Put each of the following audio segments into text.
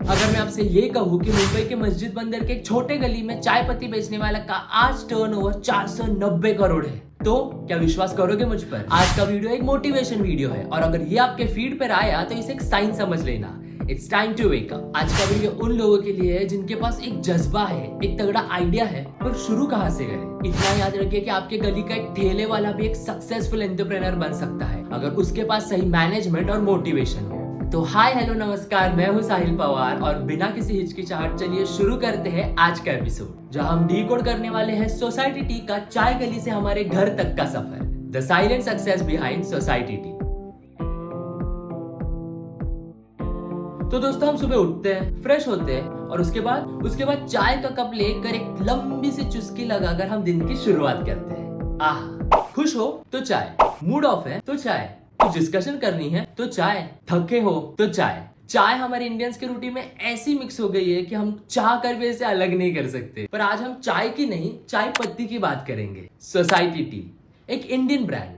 अगर मैं आपसे ये कहूँ कि मुंबई के मस्जिद बंदर के एक छोटे गली में चाय पत्ती बेचने वाला का आज टर्नओवर 490 करोड़ है, तो क्या विश्वास करोगे मुझ पर? आज का वीडियो एक मोटिवेशन वीडियो है और अगर ये आपके फीड पर आया तो इसे एक साइन समझ लेना। It's time to wake up. आज का वीडियो उन लोगों के लिए है जिनके पास एक जज्बा है, एक तगड़ा आइडिया है, पर शुरू कहाँ से करें। इतना याद रखिए कि आपके गली का एक ठेले वाला भी एक सक्सेसफुल एंटरप्रेन्योर बन सकता है अगर उसके पास सही मैनेजमेंट और मोटिवेशन हो। तो हाय हेलो नमस्कार, मैं हूँ साहिल पवार और बिना किसी हिचकिचाहट चलिए शुरू करते हैं आज का एपिसोड, जहाँ हम डीकोड करने वाले हैं सोसाइटी टी का चाय गली से हमारे घर तक का सफर, the silent success behind society tea. तो दोस्तों, हम सुबह उठते हैं, फ्रेश होते हैं और उसके बाद चाय का कप लेकर एक लंबी सी चुस्की लगाकर हम दिन की शुरुआत करते हैं। आह, खुश हो तो चाय, मूड ऑफ है तो चाय, कुछ डिस्कशन करनी है तो चाय, थके हो तो चाय। चाय हमारे इंडियंस के रूटीन में ऐसी मिक्स हो गई है कि हम चाह कर भी इसे अलग नहीं कर सकते। पर आज हम चाय की नहीं, चाय पत्ती की बात करेंगे। सोसाइटी टी, एक इंडियन ब्रांड,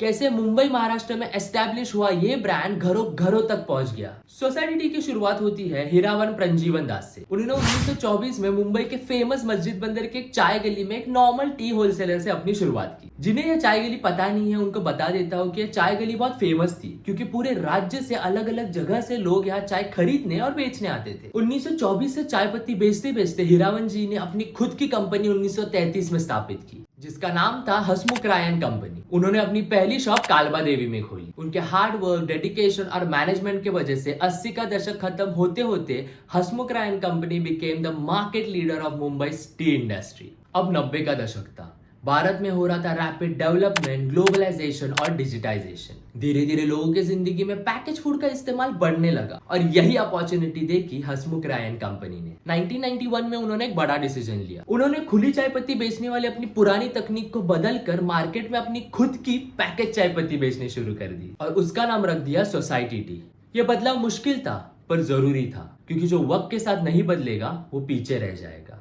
कैसे मुंबई महाराष्ट्र में एस्टैब्लिश हुआ ये ब्रांड घरों घरों तक पहुंच गया। सोसाइटी टी की शुरुआत होती है हीरावन प्रंजीवन दास से। उन्होंने 1924 में मुंबई के फेमस मस्जिद बंदर के एक चाय गली में एक नॉर्मल टी होलसेलर से अपनी शुरुआत की। जिन्हें यह चाय गली पता नहीं है उनको बता देता हूँ कि चाय गली बहुत फेमस थी क्योंकि पूरे राज्य से अलग अलग जगह से लोग यहाँ चाय खरीदने और बेचने आते थे। 1924 से चाय पत्ती बेचते बेचते हीरावन जी ने अपनी खुद की कंपनी 1933 में स्थापित की, जिसका नाम था हसमुख रायन कंपनी। उन्होंने अपनी पहली शॉप कालबा देवी में खोली। उनके हार्ड वर्क, डेडिकेशन और मैनेजमेंट के वजह से 80 का दशक खत्म होते होते Hasmukh Rayan company became the market leader of Mumbai tea industry. अब 90 का दशक था। भारत में हो रहा था रैपिड डेवलपमेंट, ग्लोबलाइजेशन और डिजिटाइजेशन। धीरे धीरे लोगों की जिंदगी में पैकेज फूड का इस्तेमाल बढ़ने लगा और यही अपॉर्चुनिटी देखी हसमुख रायन कंपनी ने। 1991 में उन्होंने एक बड़ा डिसीजन लिया। उन्होंने खुली चाय पत्ती बेचने वाली अपनी पुरानी तकनीक को बदलकर मार्केट में अपनी खुद की पैकेज चाय पत्ती बेचनी शुरू कर दी और उसका नाम रख दिया सोसाइटी टी। ये बदलाव मुश्किल था पर जरूरी था, क्योंकि जो वक्त के साथ नहीं बदलेगा वो पीछे रह जाएगा।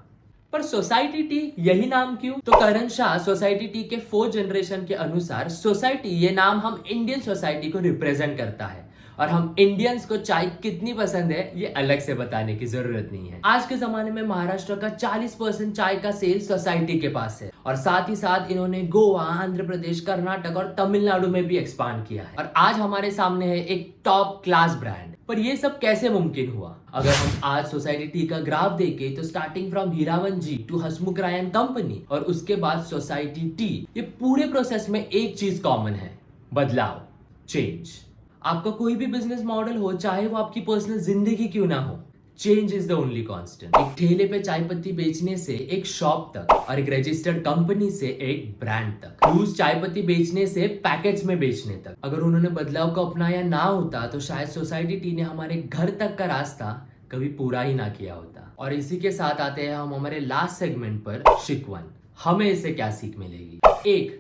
पर सोसाइटी टी यही नाम क्यों? तो करण शाह सोसाइटी टी के 4th जनरेशन के अनुसार सोसाइटी ये नाम हम इंडियन सोसाइटी को रिप्रेजेंट करता है और हम इंडियंस को चाय कितनी पसंद है ये अलग से बताने की जरूरत नहीं है। आज के जमाने में महाराष्ट्र का 40% चाय का सेल सोसाइटी के पास है और साथ ही साथ इन्होंने गोवा, आंध्र प्रदेश, कर्नाटक और तमिलनाडु में भी एक्सपांड किया है और आज हमारे सामने है एक टॉप क्लास ब्रांड। पर ये सब कैसे मुमकिन हुआ? अगर हम आज सोसाइटी टी का ग्राफ देखें तो starting from Hiravan ji to Hasmukh Rayan company और उसके बाद सोसाइटी टी, ये पूरे प्रोसेस में एक चीज कॉमन है, बदलाव, चेंज। आपका कोई भी बिजनेस मॉडल हो, चाहे वो आपकी पर्सनल जिंदगी क्यों ना हो, change is the only constant. एक ठेले पे चाय पत्ती बेचने से एक शॉप तक और एक रजिस्टर्ड कंपनी से एक ब्रांड तक, लूज चाय पत्ती बेचने से पैकेट्स में बेचने तक। अगर उन्होंने बदलाव को अपनाया ना होता तो शायद सोसाइटी टी ने हमारे घर तक का रास्ता कभी पूरा ही ना किया होता। और इसी के साथ आते हैं हम हमारे लास्ट सेगमेंट पर, शिकवन। हमें इससे क्या सीख मिलेगी? 1,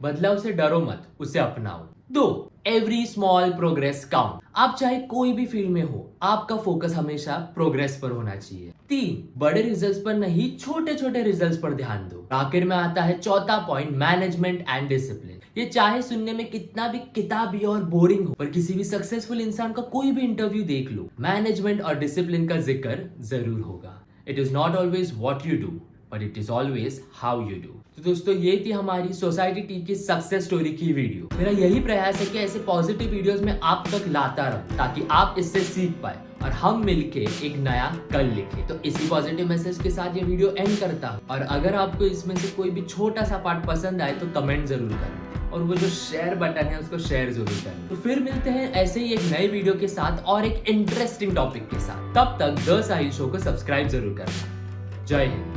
बदलाव से डरो मत, उसे अपनाओ। 2, एवरी स्मॉल प्रोग्रेस काउंट। आप चाहे कोई भी फील्ड में हो, आपका फोकस हमेशा प्रोग्रेस पर होना चाहिए। 3, बड़े रिजल्ट्स पर नहीं, छोटे छोटे रिजल्ट्स पर ध्यान दो। आखिर में आता है चौथा पॉइंट, मैनेजमेंट एंड डिसिप्लिन। ये चाहे सुनने में कितना भी किताबी और बोरिंग हो, पर किसी भी सक्सेसफुल इंसान का कोई भी इंटरव्यू देख लो, मैनेजमेंट और डिसिप्लिन का जिक्र जरूर होगा। It is not always what you do, but it is always how you do. तो दोस्तों, ये थी हमारी सोसाइटी टी की सक्सेस स्टोरी की वीडियो। मेरा यही प्रयास है कि ऐसे पॉजिटिव वीडियोस में आप तक लाता रहूं ताकि आप इससे सीख पाए और हम मिलके एक नया कल लिखें। तो इसी पॉजिटिव मैसेज के साथ ये वीडियो एंड करता हूं और अगर आपको इसमें से कोई भी छोटा सा पार्ट पसंद आए तो कमेंट जरूर करें और वो जो शेयर बटन है उसको शेयर जरूर करें। तो फिर मिलते हैं ऐसे ही एक नए वीडियो के साथ और एक इंटरेस्टिंग टॉपिक के साथ। तब तक द साहिल शो को सब्सक्राइब जरूर करना। जय हिंद।